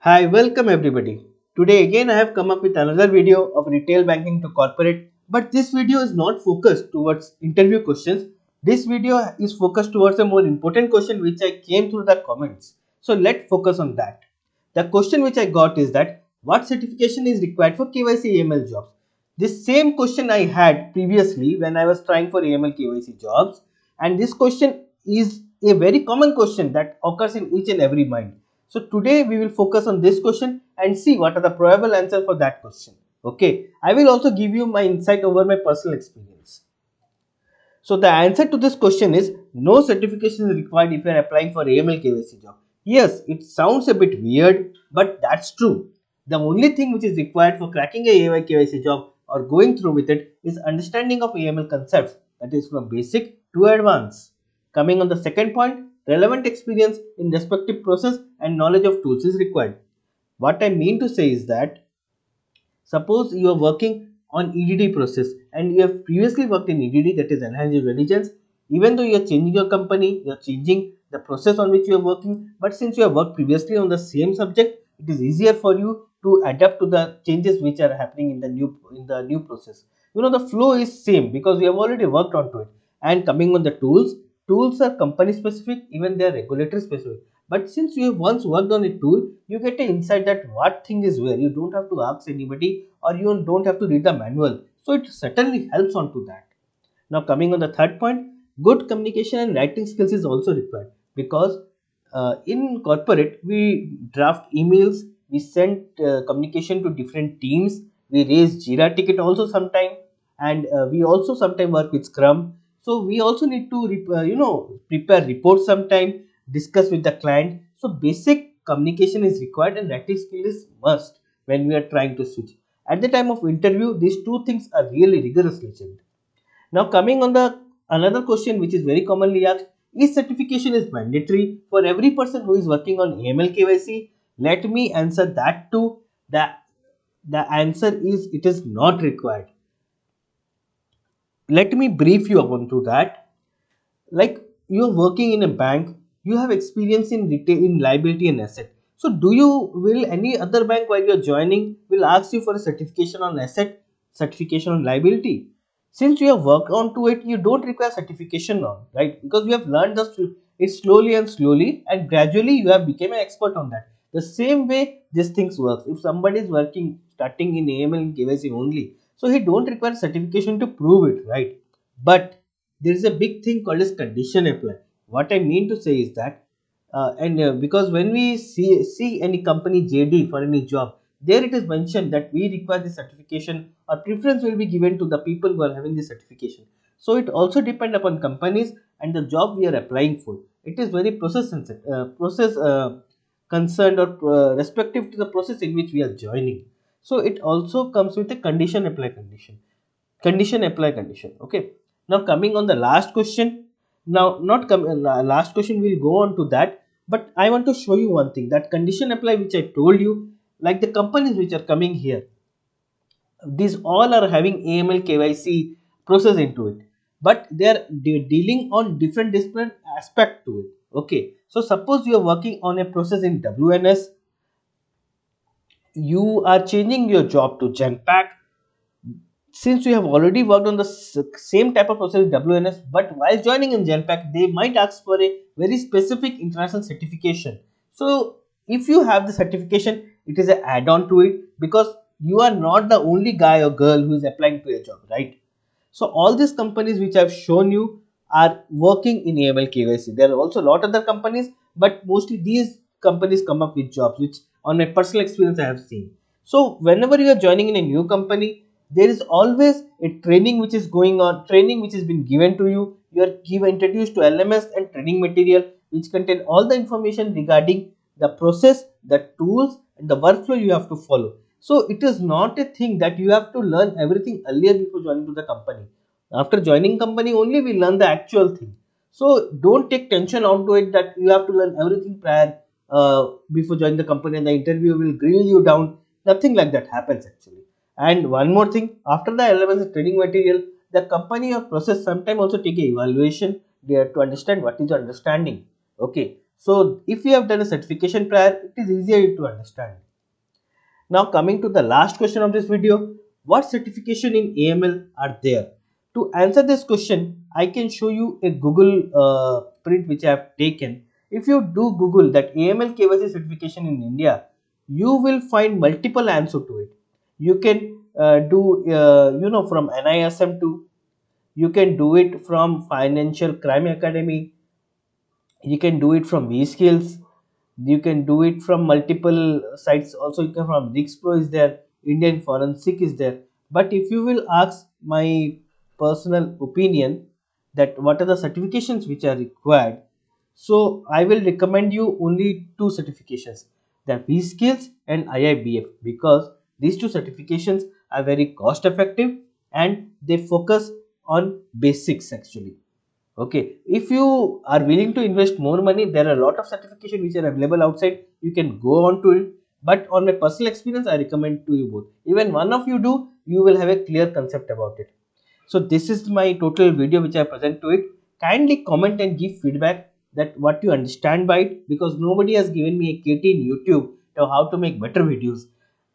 Hi, welcome everybody. Today again I have come up with another video of retail banking to corporate, but this video is not focused towards interview questions. This video is focused towards a more important question which I came through the comments. So let's focus on that. The question which I got is that what certification is required for KYC AML jobs? This same question I had previously when I was trying for AML KYC jobs, and this question is a very common question that occurs in each and every mind. So today we will focus on this question and see what are the probable answers for that question. Okay, I will also give you my insight over my personal experience. So the answer to this question is no certification is required if you are applying for AML KYC job. Yes, it sounds a bit weird, but that's true. The only thing which is required for cracking a AML KYC job or going through with it is understanding of AML concepts, that is from basic to advanced. Coming on the second point, relevant experience in respective process and knowledge of tools is required. What I mean to say is that suppose you are working on EDD process and you have previously worked in EDD, that is enhanced due diligence. Even though you are changing your company, you are changing the process on which you are working, but since you have worked previously on the same subject, it is easier for you to adapt to the changes which are happening in the new process. The flow is same because we have already worked onto it. And coming on the tools are company specific, even they are regulatory specific. But since you have once worked on a tool, you get an insight that what thing is where. You don't have to ask anybody or you don't have to read the manual. So it certainly helps on to that. Now coming on the third point, good communication and writing skills is also required because in corporate we draft emails, we send communication to different teams, we raise Jira ticket also sometime, and we also sometimes work with Scrum. So we also need to prepare reports sometime, discuss with the client. So basic communication is required and writing skill is must when we are trying to switch. At the time of interview, these two things are really rigorously checked. Now coming on the another question which is very commonly asked, is certification is mandatory for every person who is working on AML KYC? Let me answer that too. The answer is it is not required. Let me brief you onto that. Like you're working in a bank, you have experience in retail in liability and asset. So do you will any other bank while you're joining will ask you for a certification on asset, certification on liability? Since you have worked on to it, you don't require certification on, right? Because you have learned it slowly and slowly, and gradually you have become an expert on that. The same way these things works. If somebody is working starting in AML and KYC only, so he don't require certification to prove it, right? But there is a big thing called as condition apply. What I mean to say is that and because when we see any company JD for any job, there it is mentioned that we require the certification or preference will be given to the people who are having the certification. So it also depend upon companies and the job we are applying for. It is very process sensitive, process concerned or respective to the process in which we are joining. So it also comes with a condition apply condition. Okay, now coming on the last question. Now not come last question, we'll go on to that, but I want to show you one thing, that condition apply which I told you, like the companies which are coming here, these all are having AML KYC process into it, but they are dealing on different aspect to it. Okay, so suppose you are working on a process in WNS, you are changing your job to Genpact. Since you have already worked on the same type of process WNS, but while joining in Genpact, they might ask for a very specific international certification. So if you have the certification, it is an add-on to it because you are not the only guy or girl who is applying to a job, right? So all these companies which I've shown you are working in AML KYC. There are also a lot of other companies, but mostly these companies come up with jobs, which on my personal experience I have seen. So whenever you are joining in a new company, there is always a training which is going on, training which has been given to you. You are introduced to LMS and training material which contain all the information regarding the process, the tools, and the workflow you have to follow. So it is not a thing that you have to learn everything earlier before joining to the company. After joining company only we learn the actual thing. So don't take tension onto it that you have to learn everything prior before joining the company and the interview will grill you down. Nothing like that happens actually. And one more thing, after the LMS training material, the company or process sometimes also take a evaluation there to understand what is your understanding. Okay. So if you have done a certification prior, it is easier to understand. Now coming to the last question of this video, what certification in AML are there? To answer this question, I can show you a Google print which I have taken. If you do Google that AML KYC certification in India, you will find multiple answers to it. You can do from NISM to, you can do it from Financial Crime Academy, you can do it from VSKILLS, you can do it from multiple sites also. You can from Pro is there, Indian Forensic is there. But if you will ask my personal opinion that what are the certifications which are required, so I will recommend you only two certifications, that VSkills and IIBF, because these two certifications are very cost effective and they focus on basics actually. Okay, if you are willing to invest more money, there are a lot of certification which are available outside. You can go on to it. But on my personal experience, I recommend to you both. Even one of you do, you will have a clear concept about it. So this is my total video which I present to it. Kindly comment and give feedback that what you understand by it, because nobody has given me a KT in YouTube to how to make better videos.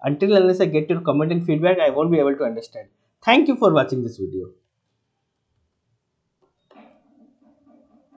Until unless I get your comment and feedback, I won't be able to understand. Thank you for watching this video.